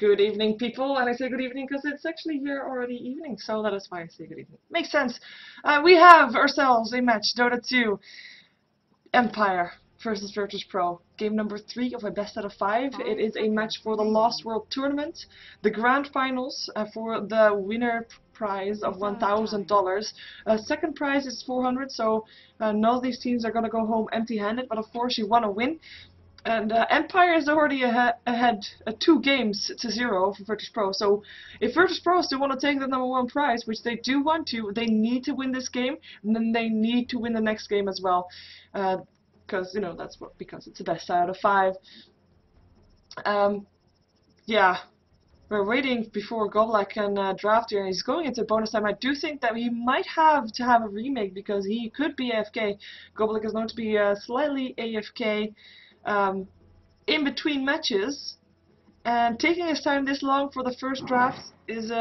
Good evening, people, and I say good evening because it's actually here already evening, so that is why I say good evening. Makes sense. We have ourselves a match, Dota 2, Empire versus Virtus.Pro. Game number 3 of a best out of 5. It is a match for the Lostworld tournament, the grand finals for the winner prize of $1,000. Second prize is $400, so none of these teams are going to go home empty-handed, but of course you want to win. And Empire is already ahead 2 games to 0 for Virtus.Pro. So if Virtus.Pro still want to take the #1 prize, which they do want to, they need to win this game, and then they need to win the next game as well, because because it's the best out of 5. Yeah, we're waiting before Goblak can draft here, and he's going into bonus time. I do think that he might have to have a remake because he could be AFK. Goblak is known to be slightly AFK. In between matches, and taking his time this long for the first draft is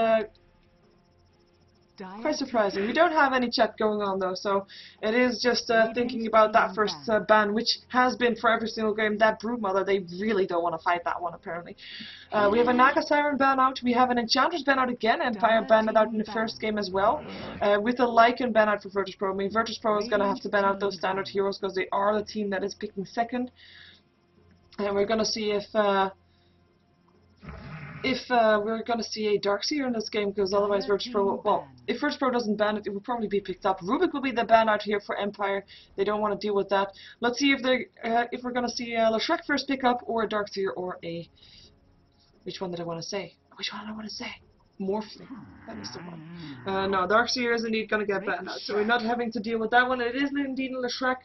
quite surprising. We don't have any chat going on though, so it is just thinking about that first ban, which has been for every single game. That Broodmother, they really don't want to fight that one apparently. We have a Naga Siren ban out, we have an Enchantress ban out again, Empire banned it out in the first game as well, with a Lycan ban out for Virtus.Pro. I mean, Virtus.Pro is going to have to ban out those standard heroes because they are the team that is picking second. And we're gonna see if we're gonna see a Darkseer in this game, because otherwise Virtus.Pro, well, if Virtus.Pro doesn't ban it, it will probably be picked up. Rubik will be the ban out here for Empire. They don't want to deal with that. Let's see if they if we're gonna see a Leshrac first pick up, or a Darkseer, or a, which one did I want to say? Which one did I want to say? Morphling. That is the one. No, Darkseer is indeed gonna get banned out, so we're not having to deal with that one. It is indeed a Leshrac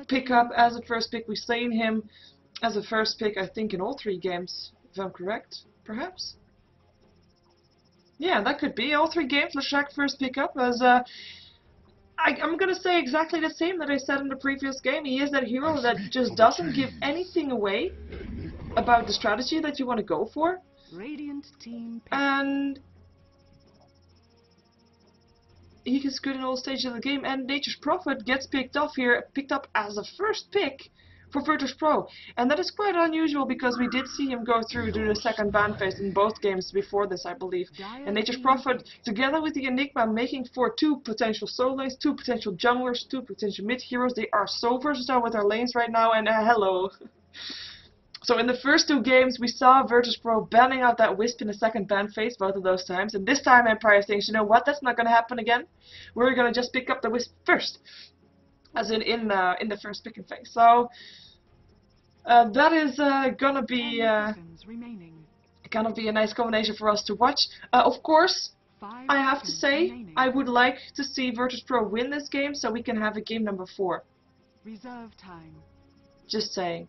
pick up as a first pick. We've seen him as a first pick, I think, in all 3 games, if I'm correct, perhaps? Yeah, that could be. All 3 games, Leshrac first pick up, as, I'm gonna say exactly the same that I said in the previous game. He is that hero that just doesn't give anything away about the strategy that you want to go for. Radiant team and he is good in all stages of the game, and Nature's Prophet gets picked up as a first pick for Virtus.Pro, and that is quite unusual because we did see him go through to the second ban phase in both games before this, I believe. And Nature's Prophet, together with the Enigma, making for 2 potential solo lanes, 2 potential junglers, 2 potential mid heroes. They are so versatile with their lanes right now, and hello. So in the first 2 games, we saw Virtus.Pro banning out that Wisp in the second ban phase, both of those times, and this time Empire thinks, you know what, that's not going to happen again. We're going to just pick up the Wisp first, as in the first picking phase. So that is gonna be a nice combination for us to watch. Of course, I have to say, I would like to see Virtus.Pro win this game so we can have a game number 4. Reserve time. Just saying.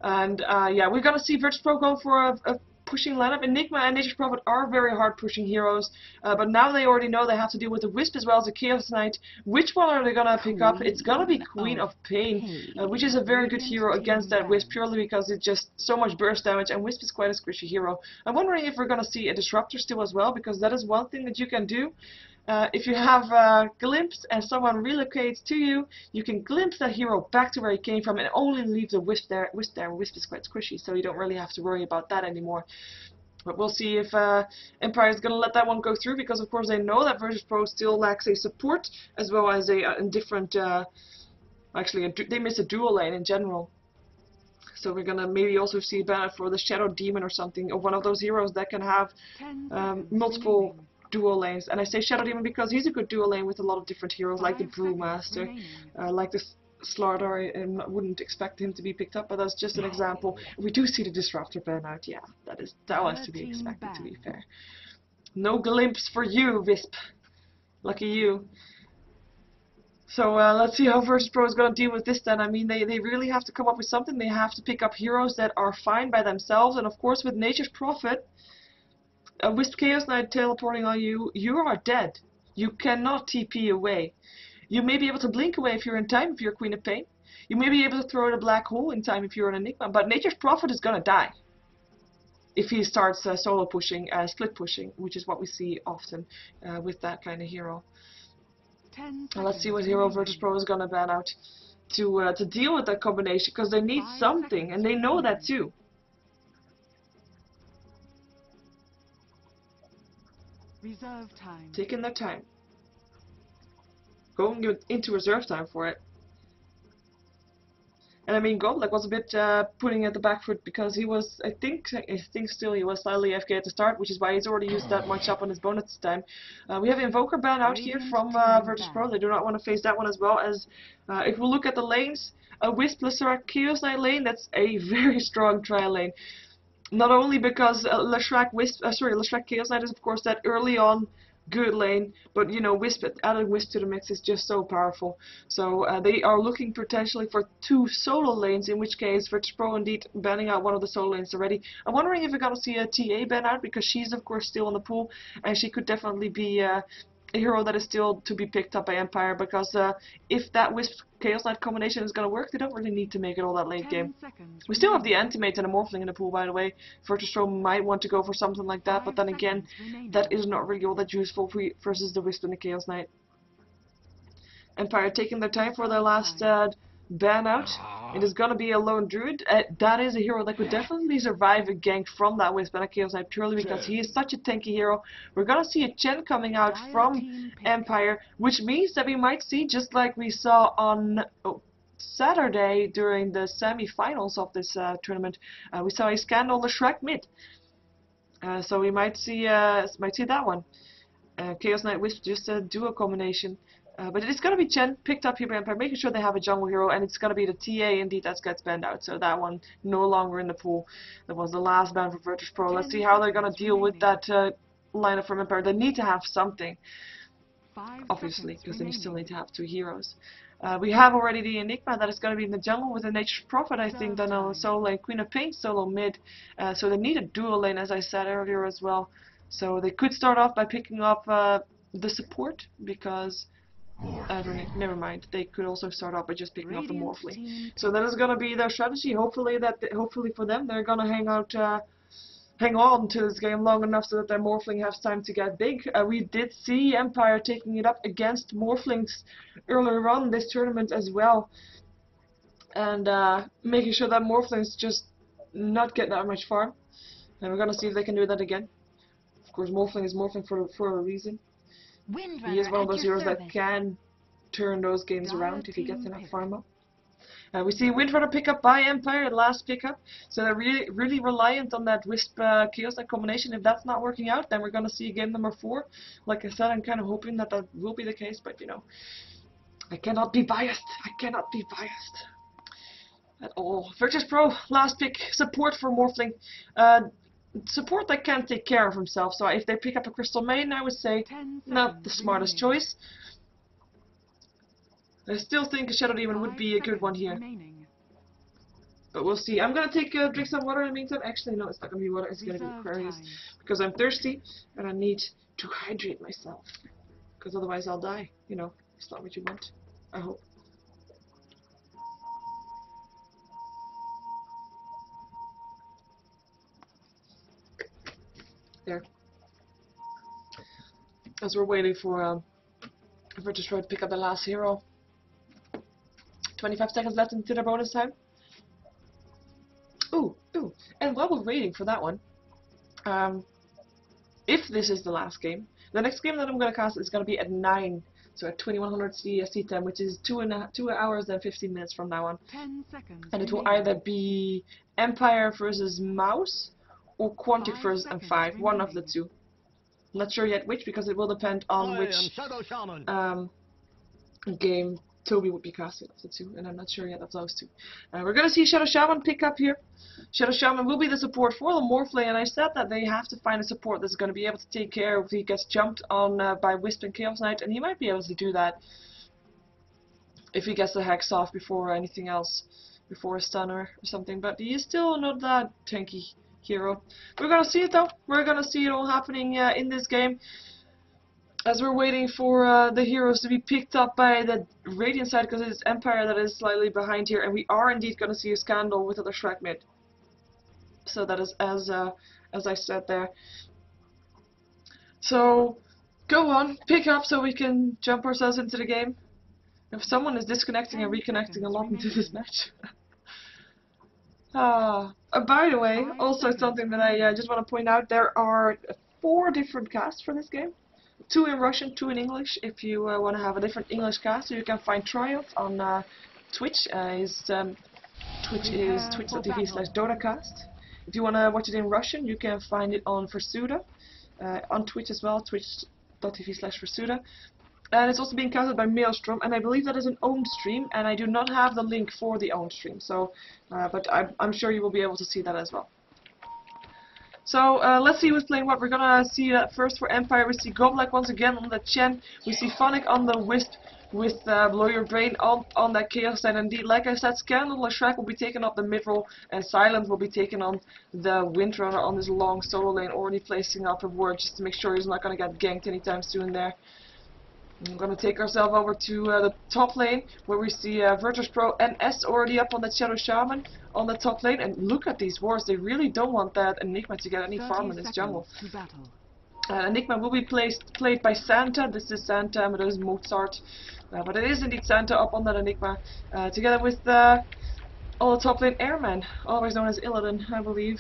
And yeah, we're gonna see Virtus.Pro go for a pushing lineup. Enigma and Nature's Prophet are very hard pushing heroes, but now they already know they have to deal with the Wisp as well as the Chaos Knight. Which one are they gonna pick up? It's gonna be Queen of Pain, which is a very good hero against that Wisp, purely because it's just so much burst damage, and Wisp is quite a squishy hero. I'm wondering if we're gonna see a Disruptor still as well, because that is one thing that you can do. If you have a glimpse and someone relocates to you, you can glimpse that hero back to where he came from and only leave the Wisp there. Wisp is quite squishy, so you don't really have to worry about that anymore. But we'll see if Empire is going to let that one go through, because of course they know that Virtus.Pro still lacks a support as well as a different. Actually, they miss a dual lane in general. So we're gonna maybe also see a banner for the Shadow Demon or something, or one of those heroes that can have multiple dual lanes. And I say Shadow Demon because he's a good dual lane with a lot of different heroes, like the Brewmaster, like the Slardar. I wouldn't expect him to be picked up, but that's just an example. We do see the Disruptor ban out. Yeah, that was to be expected, to be fair. No glimpse for you, Wisp. Lucky you. So let's see how Virtus.Pro is going to deal with this then. I mean, they really have to come up with something. They have to pick up heroes that are fine by themselves, and of course with Nature's Prophet, a Wisp Chaos Knight teleporting on you, you are dead. You cannot TP away. You may be able to blink away if you're in time, if you're Queen of Pain. You may be able to throw in a black hole in time if you're an Enigma, but Nature's Prophet is gonna die if he starts solo pushing, split pushing, which is what we see often with that kind of hero. Let's see what hero Virtus.Pro is gonna ban out to deal with that combination, because they need something, and they know that too. Reserve time. Taking their time. Going into reserve time for it. And I mean, Goblik was a bit putting at the back foot because he was, I think still he was slightly FK at the start, which is why he's already used that much up on his bonus this time. We have Invoker ban out here from Virtus.Pro. They do not want to face that one as well, as if we look at the lanes, a Wisp Leshrac Chaos Knight lane, that's a very strong trial lane. Not only because Leshrac Chaos Knight is of course that early on good lane, but you know, adding Wisp to the mix is just so powerful. So they are looking potentially for 2 solo lanes, in which case Virtus.Pro indeed banning out one of the solo lanes already. I'm wondering if we're gonna see a TA ban out, because she's of course still in the pool, and she could definitely be a hero that is still to be picked up by Empire, because if that Wisp Chaos Knight combination is going to work, they don't really need to make it all that late game. We still have the Antimate and a Morphling in the pool, by the way. Virtus.Pro might want to go for something like that, but then again, that is not really all that useful versus the Wisp and the Chaos Knight. Empire taking their time for their last ban out. It is going to be a lone druid. That is a hero that could definitely survive a gank from that Wisp and a Chaos Knight, purely because he is such a tanky hero. We're going to see a Chen coming out from Empire, which means that we might see, just like we saw on Saturday during the semi-finals of this tournament, we saw a Scandal Leshrac mid. So we might see that one. Chaos Knight Wisp, just a duo combination. But it's going to be Chen, picked up here by Empire, making sure they have a jungle hero, and it's going to be the TA indeed that gets banned out. So that one no longer in the pool. That was the last ban for Virtus.Pro. Let's see how they're going to deal with that lineup from Empire. They need to have something, obviously, because they still need to have 2 heroes. We have already the Enigma that is going to be in the jungle with a Nature's Prophet, I think, then on solo lane, Queen of Pain solo mid. So they need a dual lane, as I said earlier as well. So they could start off by picking up the support, because never mind. They could also start off by just picking up the Morphling. So that is gonna be their strategy. Hopefully for them, they're gonna hang on to this game long enough so that their Morphling has time to get big. We did see Empire taking it up against Morphlings earlier on this tournament as well, and making sure that Morphlings just not get that much farm. And we're gonna see if they can do that again. Of course, Morphling is Morphling for a reason. He is one of those heroes that can turn those games around if he gets enough farm up. We see Windrunner pick up by Empire, last pickup, so they're really reliant on that Wisp Chaos Knight combination. If that's not working out, then we're going to see game number 4. Like I said, I'm kind of hoping that will be the case, but you know, I cannot be biased. I cannot be biased at all. Virtus.Pro, last pick, support for Morphling. Support that can't take care of himself, so if they pick up a Crystal Maiden, I would say not the smartest choice. I still think a Shadow Demon would be a good one here, but we'll see. I'm gonna drink some water in the meantime. Actually, no, it's not gonna be water, it's gonna be Aquarius, because I'm thirsty and I need to hydrate myself, because otherwise I'll die. You know, it's not what you want, I hope. There. As we're waiting for Virtus.Pro to pick up the last hero. 25 seconds left into the bonus time. Ooh. And while we're waiting for that one, if this is the last game, the next game that I'm going to cast is going to be at 9, so at 2100 CST time, which is 2 hours and 15 minutes from now on. 10 seconds. And it will either be Empire versus Mouse, or Quantic versus M5, one of the two. I'm not sure yet which, because it will depend on which game Toby would be casting of the 2, and I'm not sure yet of those 2. We're going to see Shadow Shaman pick up here. Shadow Shaman will be the support for the Morphling, and I said that they have to find a support that's going to be able to take care if he gets jumped on by Wisp and Chaos Knight, and he might be able to do that if he gets the Hex off before anything else, before a stunner or something, but he is still not that tanky hero. We're gonna see it though. We're gonna see it all happening in this game, as we're waiting for the heroes to be picked up by the Radiant side, because it's Empire that is slightly behind here, and we are indeed gonna see a Scandal with the Leshrac mid. So that is as I said there. So go on, pick up so we can jump ourselves into the game. If someone is disconnecting and reconnecting a lot into this match. By the way, also something that I just want to point out, there are 4 different casts for this game. 2 in Russian, 2 in English. If you want to have a different English cast, you can find Triumph on Twitch. His Twitch is twitch.tv/DotaCast. If you want to watch it in Russian, you can find it on Versuda, on Twitch as well, twitch.tv/Versuda. And it's also being counted by Maelstrom, and I believe that is an owned stream, and I do not have the link for the owned stream, so, but I'm sure you will be able to see that as well. So let's see who's playing what. We're gonna see that first for Empire. We see Goblak once again on the Chen. We see Phonic on the Wisp with Blow Your Brain on that Chaos Knight. Indeed, like I said, Scandal Leshrac will be taking up the mid-roll, and Silent will be taking on the Windrunner on this long solo lane, already placing up a ward just to make sure he's not gonna get ganked anytime soon there. I'm going to take ourselves over to the top lane, where we see Virtus.Pro and S already up on the Shadow Shaman on the top lane. And look at these wards, they really don't want that Enigma to get any farm in this jungle. Enigma will be played by Santa. This is Santa, but it is Mozart. But it is indeed Santa up on that Enigma, together with on the top lane Airman, always known as Illidan, I believe.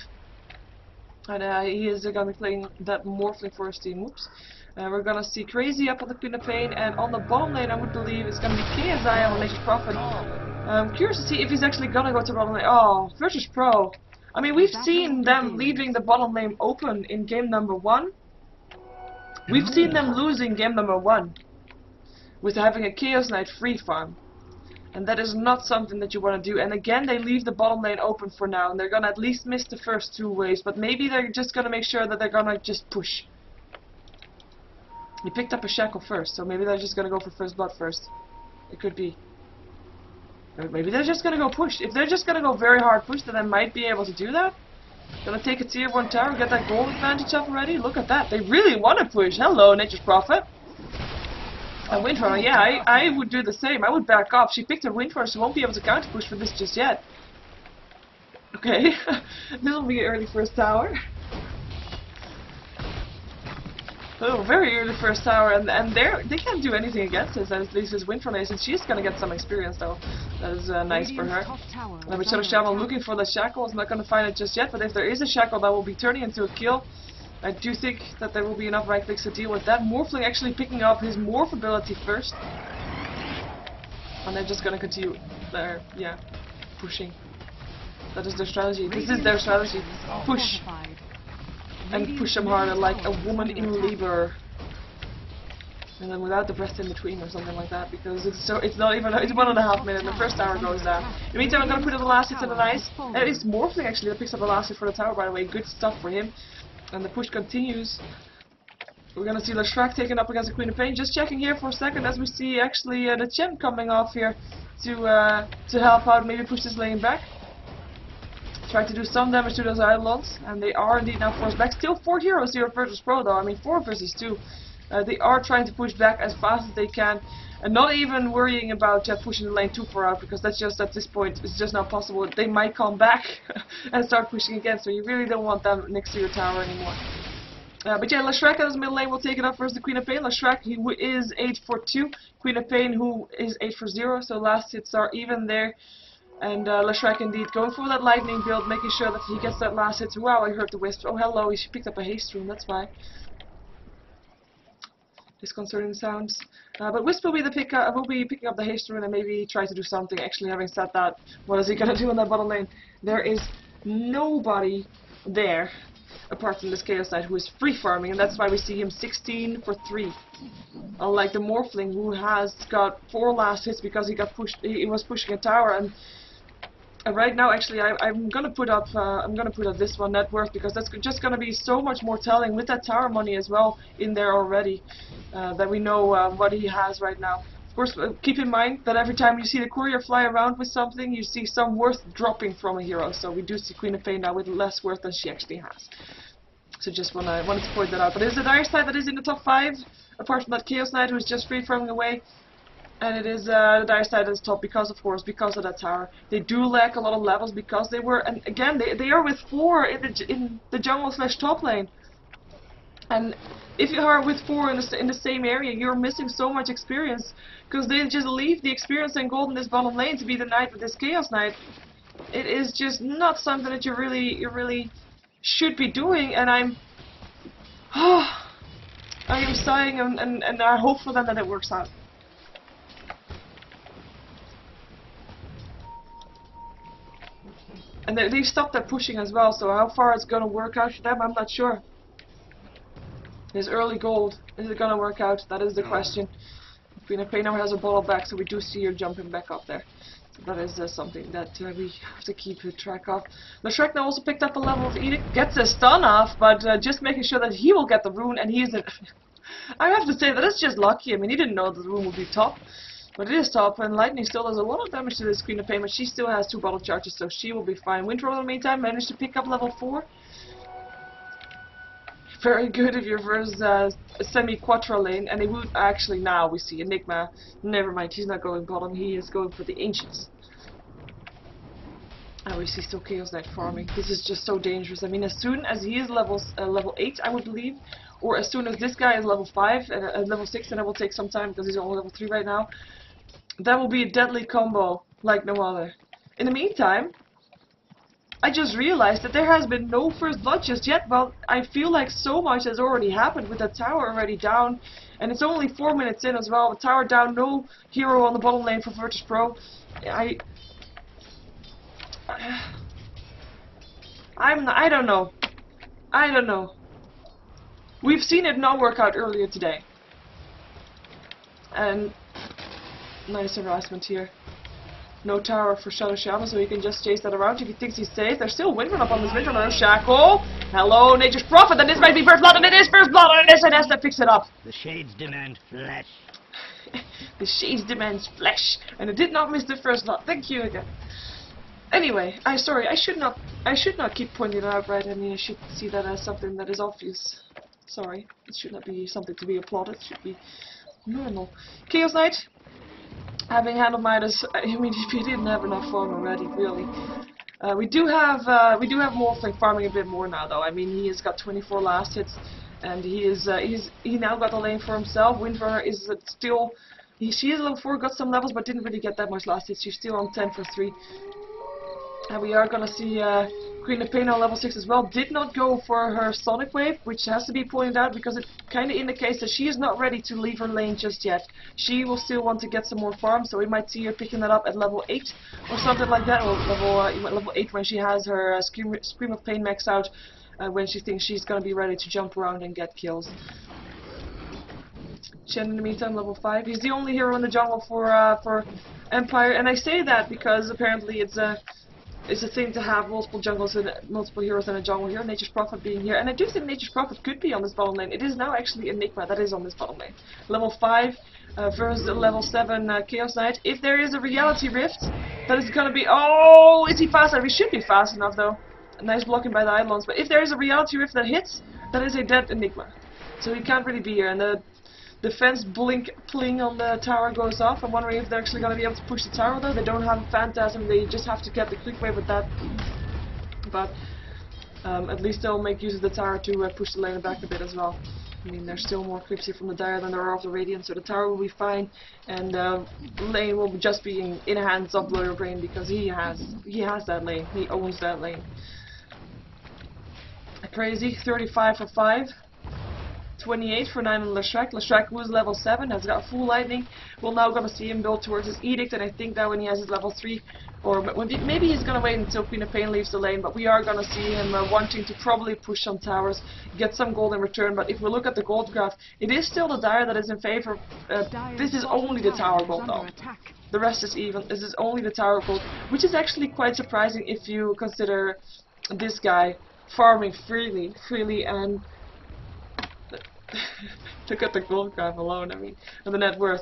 And he is going to be playing that Morphling for his team. Oops. We're going to see Crazy up on the Queen of Pain, and on the bottom lane I would believe it's going to be KSI on Nature's Prophet. I'm curious to see if he's actually going to go to bottom lane. Oh, Virtus.Pro. I mean, we've seen them leaving the bottom lane open in game number 1. We've seen them losing game number 1 with having a Chaos Knight free farm. And that is not something that you want to do. And again, they leave the bottom lane open for now, and they're going to at least miss the first 2 waves, but maybe they're just going to make sure that they're going to just push. He picked up a shackle first, so maybe they're just gonna go for first blood first. It could be. Or maybe they're just gonna go push. If they're just gonna go very hard push, then I might be able to do that. Gonna take a tier 1 tower, get that gold advantage up already. Look at that. They really want to push. Hello, Nature's Prophet. And Windrunner, yeah, I would do the same. I would back up. She picked a Windrunner, so she won't be able to counter push for this just yet. Okay, this will be an early first tower. Oh, very early first tower, and they can't do anything against this. At least this Windrunner is, and she's gonna get some experience though. That is nice for her. But Shadow Shaman looking for the shackle is not gonna find it just yet. But if there is a shackle, that will be turning into a kill. I do think that there will be enough right clicks to deal with that. Morphling actually picking up his morph ability first, and they're just gonna continue there. Yeah, pushing. That is their strategy. This is their strategy. Push. And push them harder, like a woman in labor, and then without the breath in between or something like that, because it's not even it's 1.5 minutes. The first tower goes down. In the meantime, I'm gonna put in the last hit in the nice. And it's Morphling actually that picks up the last hit for the tower. By the way, good stuff for him. And the push continues. We're gonna see Leshrac taken up against the Queen of Pain. Just checking here for a second as we see actually the Chen coming off here to help out, maybe push this lane back. Try to do some damage to those Eidolons, and they are indeed now forced back. Still 4 heroes here versus Pro though, I mean 4 versus 2. They are trying to push back as fast as they can, and not even worrying about pushing the lane too far out, because that's just at this point, it's just not possible. They might come back and start pushing again, so you really don't want them next to your tower anymore. But yeah, Leshrac as middle lane will take it up versus the Queen of Pain. Leshrac, who is 8 for 2, Queen of Pain who is 8 for 0, so last hits are even there. And Leshrac indeed going for that lightning build, making sure that he gets that last hit. Wow, I heard the wisp. Oh hello, he picked up a haste rune, that's why. Disconcerting sounds. But Wisp will be picking up the haste rune and maybe try to do something. Actually, having said that, what is he gonna do in that bottom lane? There is nobody there apart from this Chaos Knight who is free farming, and that's why we see him 16 for 3. Unlike the Morphling who has got 4 last hits because he was pushing a tower, and right now actually I'm gonna put up this one, net worth, because that's just gonna be so much more telling with that tower money as well in there already, that we know what he has right now. Of course, keep in mind that every time you see the courier fly around with something, you see some worth dropping from a hero. So we do see Queen of Pain now with less worth than she actually has. So just wanted to point that out. But it is the Dire Side that is in the top 5, apart from that Chaos Knight who is just free farming away. And it is the Dire Side at the top because, of course, because of that tower. They do lack a lot of levels because they were, and again, they are with 4 in the jungle / top lane. And if you are with 4 in the same area, you're missing so much experience, because they just leave the experience and gold in this bottom lane to be the knight with this Chaos Knight. It is just not something that you really should be doing, and I am sighing and I hope for them that it works out. And they stopped their pushing as well, so how far it's gonna work out for them, I'm not sure. His early gold, is it gonna work out? That is the question. Queen of Pain now has her bottle back, so we do see her jumping back up there. So that is something that we have to keep track of. The Shrek now also picked up a level of Edict, gets a stun off, but just making sure that he will get the rune, and he isn't. I have to say that it's just lucky. I mean, he didn't know that the rune would be top. But it is top, and Lightning still does a lot of damage to this Queen of Pain, but she still has 2 bottle charges, so she will be fine. Windroll in the meantime managed to pick up level 4. Very good if you're versus semi-quattro lane, and it would actually now we see Enigma. Never mind, he's not going bottom, he is going for the Ancients. And we see still Chaos Knight farming. This is just so dangerous. I mean, as soon as he is level 8, I would believe, or as soon as this guy is level 5 and level 6, then it will take some time because he's only level 3 right now. That will be a deadly combo like no other. In the meantime, I just realized that there has been no first blood just yet. Well, I feel like so much has already happened with the tower already down, and it's only 4 minutes in as well. The tower down, no hero on the bottom lane for Virtus.Pro. I don't know. I don't know. We've seen it not work out earlier today. And nice harassment here. No tower for Shadow Shaman, so he can just chase that around if he thinks he's safe. There's still Windrun up on this Windrunner. Shackle! Hello, Nature's Prophet, and this might be First Blood, and it is First Blood, and it is, and has to fix it up. The Shades demand flesh. The Shades demands flesh, and it did not miss the First Blood. Thank you again. Anyway, I should not keep pointing it out, right? I mean, I should see that as something that is obvious. Sorry, it should not be something to be applauded. It should be normal. Chaos Knight, having handled Midas, I mean, if he didn't have enough farm already, really. We do have Morphling farming a bit more now, though. I mean, he has got 24 last hits, and he now got the lane for himself. Windrunner is still, she is level 4, got some levels, but didn't really get that much last hits. She's still on 10 for 3. And we are gonna see Queen of Pain on level 6 as well. Did not go for her Sonic Wave, which has to be pointed out because it kind of indicates that she is not ready to leave her lane just yet. She will still want to get some more farm, so we might see her picking that up at level 8 or something like that, or level 8 when she has her Scream of Pain max out, when she thinks she's gonna be ready to jump around and get kills. Chen in the meantime, level 5. He's the only hero in the jungle for Empire, and I say that because apparently it's a thing to have multiple jungles and multiple heroes in a jungle here, Nature's Prophet being here, and I do think Nature's Prophet could be on this bottom lane. It is now actually Enigma that is on this bottom lane. Level 5 versus level 7 Chaos Knight. If there is a Reality Rift, that is gonna be... Oh, is he fast enough? He should be fast enough though. Nice blocking by the Eidolons, but if there is a Reality Rift that hits, that is a dead Enigma. So he can't really be here, and the defense pling on the tower goes off. I'm wondering if they're actually going to be able to push the tower though. They don't have a Phantasm, they just have to get the quick wave with that. But at least they'll make use of the tower to push the lane back a bit as well. I mean, there's still more creeps here from the Dire than there are of the Radiant, so the tower will be fine, and lane will just be in the hands of Lawyer Brain because he has that lane, he owns that lane. Crazy, 35 for 5. 28 for 9 on Leshrac. Leshrac, who is level 7, has got full lightning. We're now going to see him build towards his Edict, and I think that when he has his level 3, or maybe he's going to wait until Queen of Pain leaves the lane, but we are going to see him wanting to probably push some towers, get some gold in return. But if we look at the gold graph, it is still the Dire that is in favor. This is only the tower gold though. The rest is even. This is only the tower gold, which is actually quite surprising if you consider this guy farming freely and look at the gold graph alone, I mean, and the net worth.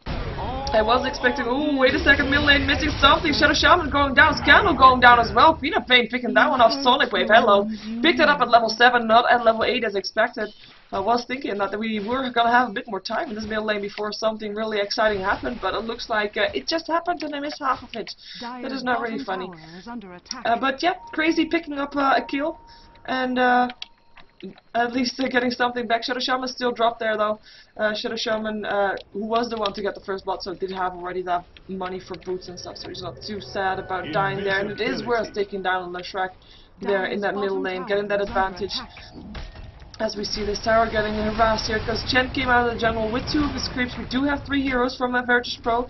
I was expecting, oh, wait a second, middle lane missing something, Shadow Shaman going down, Scandal going down as well, Queen of Pain picking that one off, Sonic Wave, hello. Picked it up at level 7, not at level 8 as expected. I was thinking that we were going to have a bit more time in this middle lane before something really exciting happened, but it looks like it just happened and I missed half of it. That is not really funny. But yeah, Crazy picking up a kill, and at least getting something back. Shadow Shaman still dropped there though. Shadow Shaman, who was the one to get the first blood, so did have already that money for boots and stuff, so he's not too sad about dying there, and it is worth taking down on Leshrac there in that middle lane, getting that advantage. As we see this tower getting harassed here, because Chen came out of the jungle with 2 of his creeps. We do have 3 heroes from Virtus.Pro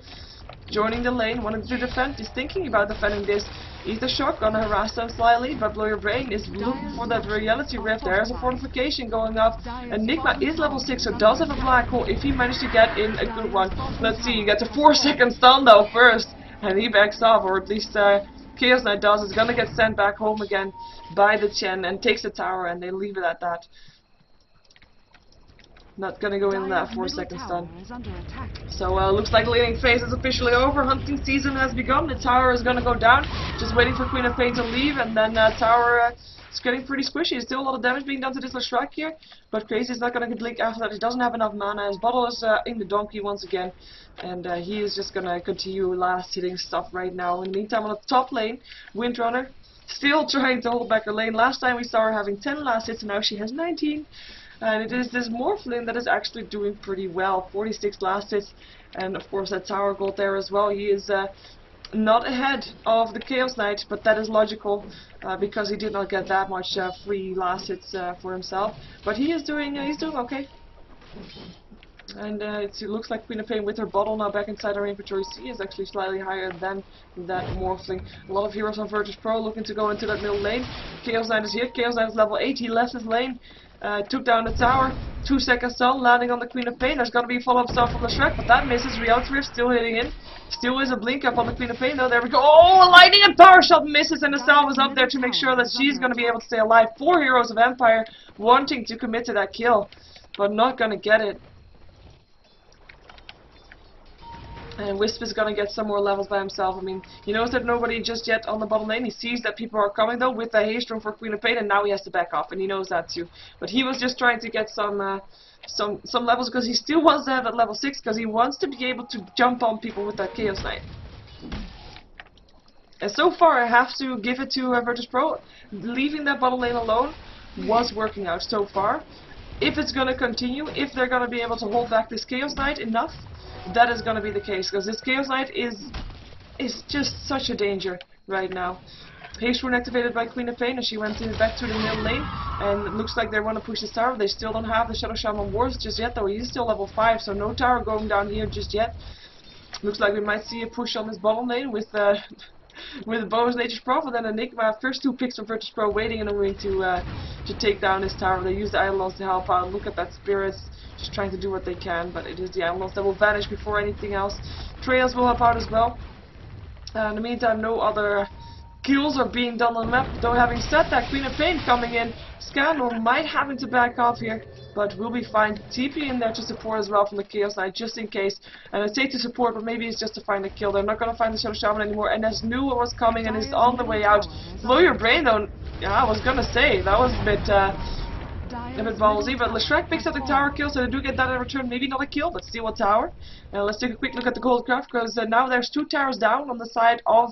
joining the lane, wanting to defend. He's thinking about defending this. Ether Shock gonna harass them slightly, but Blow Your Brain is looking for that reality rift. There's a fortification going up. Enigma is level 6, so does have a black hole if he managed to get in a good one. Let's see, he gets a 4-second stun though first, and he backs off, or at least Chaos Knight does. Is gonna get sent back home again by the Chen and takes the tower, and they leave it at that. Not gonna go in that 4-second stun. So looks like laning phase is officially over. Hunting season has begun. The tower is gonna go down. Just waiting for Queen of Pain to leave, and then tower is getting pretty squishy. There's still a lot of damage being done to this Leshrac here, but Crazy is not gonna blink after that. He doesn't have enough mana. His bottle is in the donkey once again, and he is just gonna continue last hitting stuff right now. In the meantime, on the top lane, Windrunner still trying to hold back her lane. Last time we saw her having 10 last hits, and now she has 19. And it is this Morphling that is actually doing pretty well. 46 last hits, and of course that tower gold there as well. He is not ahead of the Chaos Knight, but that is logical because he did not get that much free last hits for himself. But he is doing, he's doing okay. And it looks like Queen of Pain with her bottle now back inside her inventory. C is actually slightly higher than that Morphling. A lot of heroes on Virtus.Pro looking to go into that middle lane. Chaos Knight is here. Chaos Knight is level 8. He left his lane. Took down the tower, 2-second stun, landing on the Queen of Pain. There's gonna be a follow-up stun from the Shrek, but that misses. Reality Rift still hitting in. Still is a blink up on the Queen of Pain though. There we go. Oh, a lightning and power shot misses, and the salve is up there to make sure that she's gonna be able to stay alive. 4 heroes of Empire wanting to commit to that kill, but not gonna get it. And Wisp is gonna get some more levels by himself. I mean, he knows that nobody just yet on the bottom lane. He sees that people are coming though with the haste room for Queen of Pain, and now he has to back off, and he knows that too. But he was just trying to get some levels because he still wants to have at level 6 because he wants to be able to jump on people with that Chaos Knight. And so far, I have to give it to Virtus.Pro. Leaving that bottom lane alone was working out so far. If it's gonna continue, if they're gonna be able to hold back this Chaos Knight enough, that is going to be the case, because this Chaos Knight is just such a danger right now. Haste rune activated by Queen of Pain, and she went back to the middle lane, and it looks like they want to push this tower. They still don't have the Shadow Shaman Wars just yet, though. He's still level 5, so no tower going down here just yet. Looks like we might see a push on this bottom lane with bows Nature's Prophet and Enigma. First 2 picks from Virtus.Pro waiting in the ring to take down this tower. They use the Eidolons to help out. Look at that Spirits. Just trying to do what they can, but it is the Eidolons that will vanish before anything else. Trails will help out as well. In the meantime, no other kills are being done on the map. Though having said that, Queen of Pain coming in. Scandal might having to back off here, but we'll be fine. TP in there to support as well from the Chaos Knight, just in case. And I say to support, but maybe it's just to find a kill. They're not going to find the Shadow Shaman anymore, and as knew what was coming and is on the way out. Blow Your Brain though, yeah, I was going to say, that was a bit ballsy, but Leshrac picks up the tower kill, so they do get that in return. Maybe not a kill, but still a tower. Let's take a quick look at the gold craft, because now there's 2 towers down on the side of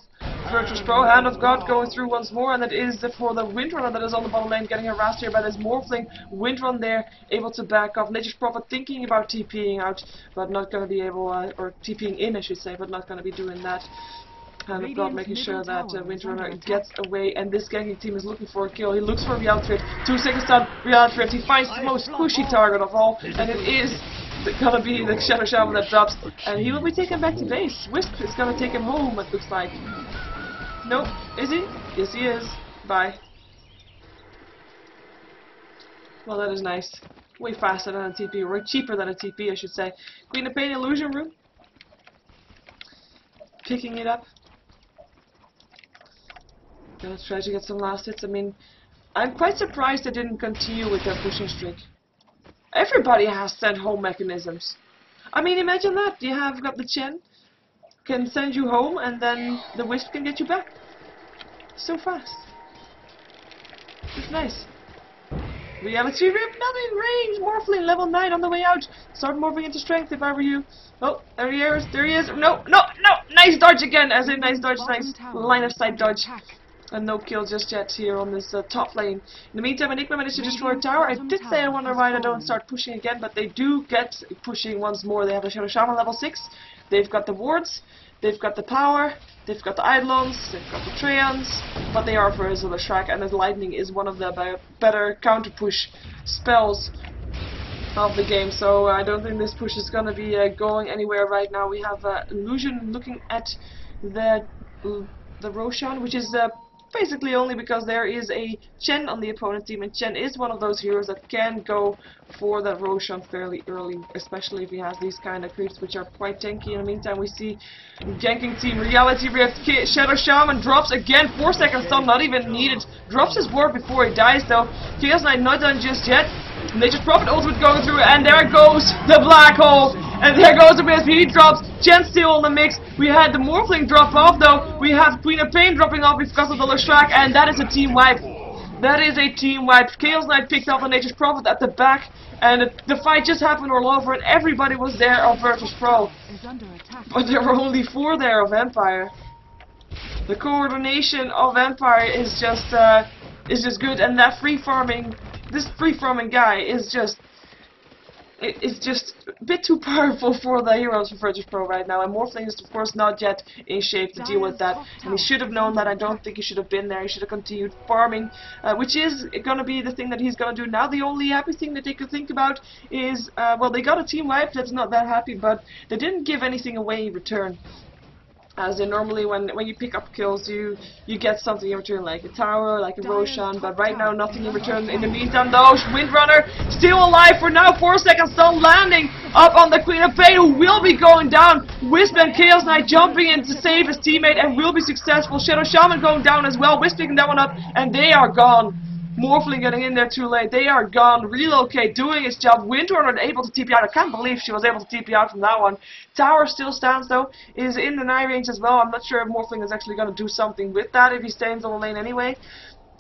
Virtus.Pro. Hand of God going through once more, and that is for the Windrunner that is on the bottom lane, getting harassed here by this Morphling. Windrun there, able to back off. Nature's Prophet thinking about TPing out, but not going to be able, or TPing in I should say, but not going to be doing that. Hand of God making sure that Windrunner gets away, and this ganking team is looking for a kill. He looks for Reality Rift. 2-second stun, Reality Rift. He finds the most pushy target of all, and it is gonna be the Shadow Shaman that drops, and he will be taken back to base. Wisp is gonna take him home, it looks like. Nope, is he? Yes, he is. Bye. Well, that is nice. Way faster than a TP, or cheaper than a TP, I should say. Queen of Pain Illusion Room. Picking it up. Gonna try to get some last hits. I mean, I'm quite surprised they didn't continue with their pushing streak. Everybody has sent home mechanisms. I mean, imagine that. You have got the Chen, can send you home, and then the Wisp can get you back. So fast. It's nice. Reality Rip, not in range. Morphling, level 9 on the way out. Start morphing into strength if I were you. Oh, there he is. There he is. No, no, no. Nice dodge again. As in, nice dodge, nice line of sight dodge. And no kill just yet here on this top lane. In the meantime, Enigma managed to destroy a tower. I did say I wonder why they don't start pushing again, but they do get pushing once more. They have a Shadow Shaman level 6. They've got the wards. They've got the power. They've got the Eidolons, they've got the Treants, but they are very the Shrek, and the Lightning is one of the better counter push spells of the game, so I don't think this push is gonna be going anywhere right now. We have Illusion looking at the Roshan, which is basically only because there is a Chen on the opponent team, and Chen is one of those heroes that can go for that Roshan fairly early, especially if he has these kind of creeps which are quite tanky. In the meantime, we see ganking team Reality Rift, Shadow Shaman drops again, 4 seconds stun, not even needed, drops his ward before he dies though. Chaos Knight not done just yet. Nature's Prophet ultimate going through, and there goes the black hole, and there goes the Wisp. He drops, Chen still in the mix. We had the Morphling drop off though, we have Queen of Pain dropping off because of the Leshrac, and that is a team wipe. That is a team wipe. Chaos Knight picked up the Nature's Prophet at the back, and the fight just happened all over, and everybody was there of Virtus.Pro. But there were only 4 there of Empire. The coordination of Empire is just good, and that this free farming guy is just a bit too powerful for the heroes of Virtus.Pro right now, and Morphling is of course not yet in shape to deal with that, and he should have known that. I don't think he should have been there. He should have continued farming, which is going to be the thing that he's going to do now. The only happy thing that they could think about is, well, they got a team wipe, that's not that happy, but they didn't give anything away in return. As in normally when you pick up kills, you get something in return, like a tower, like a Roshan, but right now nothing in return. In the meantime though, Windrunner still alive for now, 4 seconds stun, landing up on the Queen of Pain, who will be going down. Wisp and Chaos Knight jumping in to save his teammate and will be successful. Shadow Shaman going down as well, Wisp picking that one up, and they are gone. Morphling getting in there too late. They are gone. Relocate doing its job. Windrunner able to TP out. I can't believe she was able to TP out from that one. Tower still stands though. Is in the 9 range as well. I'm not sure if Morphling is actually going to do something with that if he stays on the lane anyway.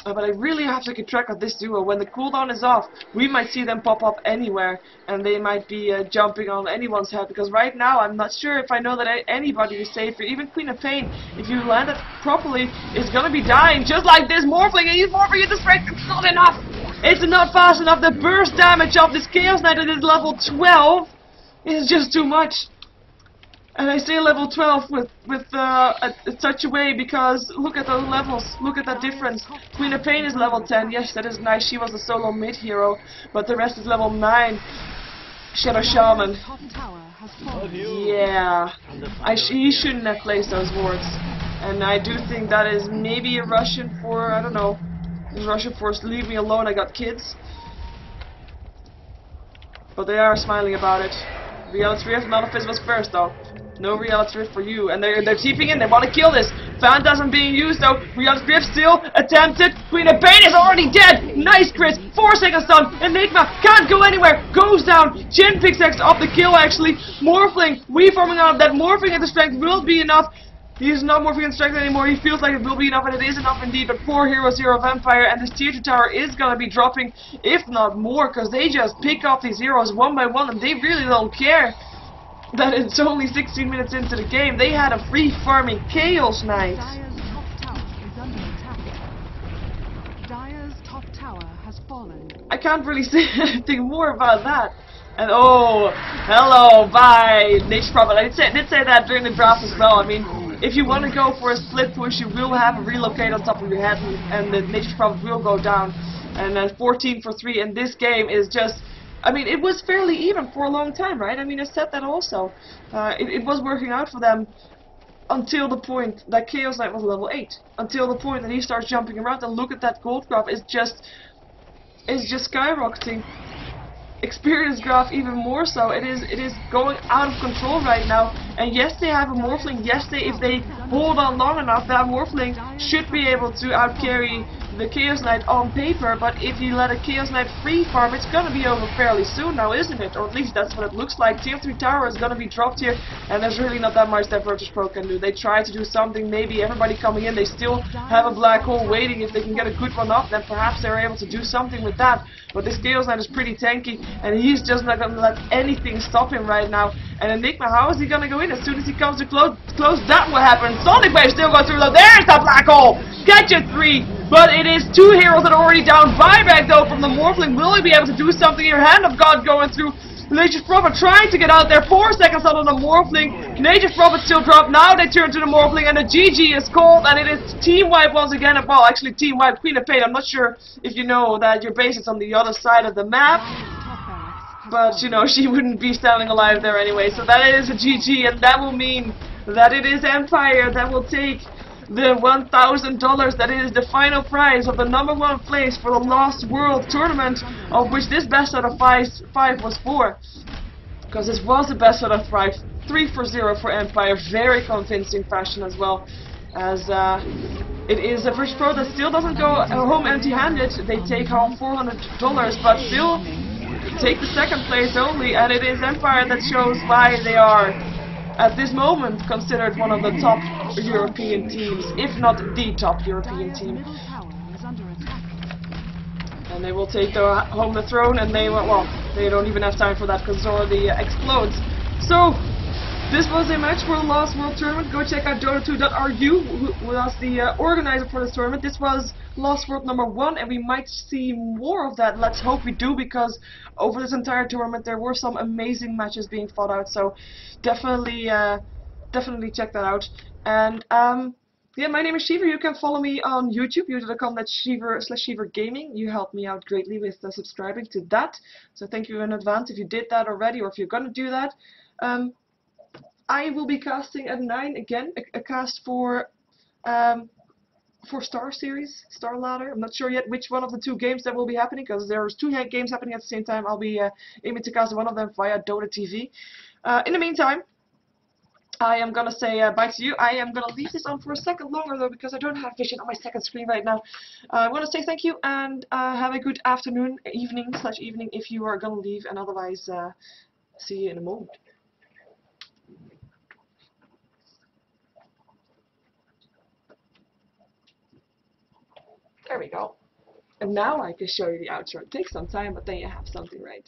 But I really have to keep track of this duo. When the cooldown is off, we might see them pop up anywhere, and they might be jumping on anyone's head, because right now I'm not sure if I know that anybody is safe. Even Queen of Pain, if you land it properly, is gonna be dying just like this. Morphling, and he's morphing into strength. It's not enough. It's not fast enough. The burst damage of this Chaos Knight at his level 12 is just too much. And I say level 12 with such a way because look at those levels, look at that difference. Queen of Pain is level 10, yes, that is nice, she was a solo mid hero, but the rest is level 9. Shadow Shaman. Yeah, he shouldn't have placed those wards. And I do think that is maybe a Russian for, I don't know, Russian force, leave me alone, I got kids. But they are smiling about it. Reality Rift, none of this was first though. No Reality Rift for you, and they're TPing in, they want to kill this. Phantasm being used though, Reality Rift still attempted, Queen of Pain is already dead, nice crit, 4 seconds stun, Enigma can't go anywhere, goes down, Jin pickaxe off the kill actually, Morphling, reforming out of that, morphing into strength will be enough. He is not morphing into strength anymore, he feels like it will be enough, and it is enough indeed, but poor Heroes Hero of Empire, and this tier 2 tower is gonna be dropping, if not more, because they just pick off these heroes one by one, and they really don't care that it's only 16 minutes into the game. They had a free farming Chaos Knight. Dire's top tower has fallen. I can't really say anything more about that. And oh, hello, bye, Nature's Prophet. I did say that during the draft as well. I mean, if you want to go for a split push, you will have a relocate on top of your head, and the Nature's Prophet will go down. And then 14 for 3, and this game is just... I mean, it was fairly even for a long time, right? I mean, I said that also. It was working out for them until the point that Chaos Knight was level 8. Until the point that he starts jumping around, and look at that gold graph. It's just skyrocketing. Experience graph even more so. It is going out of control right now. And yes, they have a Morphling. Yes, if they hold on long enough, that Morphling should be able to outcarry the Chaos Knight on paper, but if you let a Chaos Knight free farm, it's gonna be over fairly soon now, isn't it? Or at least that's what it looks like. Tier 3 tower is gonna be dropped here, and there's really not that much that Virtus.Pro can do. They try to do something, maybe everybody coming in, they still have a black hole waiting. If they can get a good one off, then perhaps they're able to do something with that. But this Chaos Knight is pretty tanky, and he's just not gonna let anything stop him right now. And Enigma, how is he gonna go in? As soon as he comes to close, that will happen. Sonic Wave still goes through though. There's the black hole! Catch it 3! But it is 2 heroes that are already down. Buyback though from the Morphling. Will he be able to do something here? Hand of God going through. Nature's Prophet trying to get out there. 4 seconds out on the Morphling. Nature's Prophet still dropped. Now they turn to the Morphling and the GG is called and it is team wipe once again. Well, actually team wipe Queen of Pain. I'm not sure if you know that your base is on the other side of the map. But, you know, she wouldn't be standing alive there anyway. So that is a GG and that will mean that it is Empire that will take the $1,000 that is the final prize of the #1 place for the Lostworld tournament, of which this best out of 5 was for. Because this was the best out of 5. 3-0 for Empire. Very convincing fashion as well. As it is a Virtus.Pro that still doesn't go home empty-handed. They take home $400, but still take the 2nd place only. And it is Empire that shows why they are, at this moment, considered one of the top European teams, if not the top European team. And they will take home the throne, and they will, well, they don't even have time for that because it already explodes. So, this was a match for the Lostworld tournament. Go check out Dota2.ru, who was the organizer for this tournament. This was Lostworld #1, and we might see more of that. Let's hope we do, because over this entire tournament there were some amazing matches being fought out. So definitely check that out. And yeah, my name is Sheever. You can follow me on YouTube, youtube.com/SheeverGaming. You helped me out greatly with subscribing to that. So thank you in advance if you did that already, or if you're gonna do that. I will be casting at 9 again, a cast for Star Series, Star Ladder. I'm not sure yet which one of the 2 games that will be happening, because there's 2 games happening at the same time. I'll be aiming to cast one of them via Dota TV. In the meantime, I am gonna say bye to you. I am gonna leave this on for a second longer though, because I don't have vision on my 2nd screen right now. I want to say thank you and have a good afternoon, evening if you are gonna leave, and otherwise see you in a moment. There we go. And now I can show you the outro. It takes some time, but then you have something, right?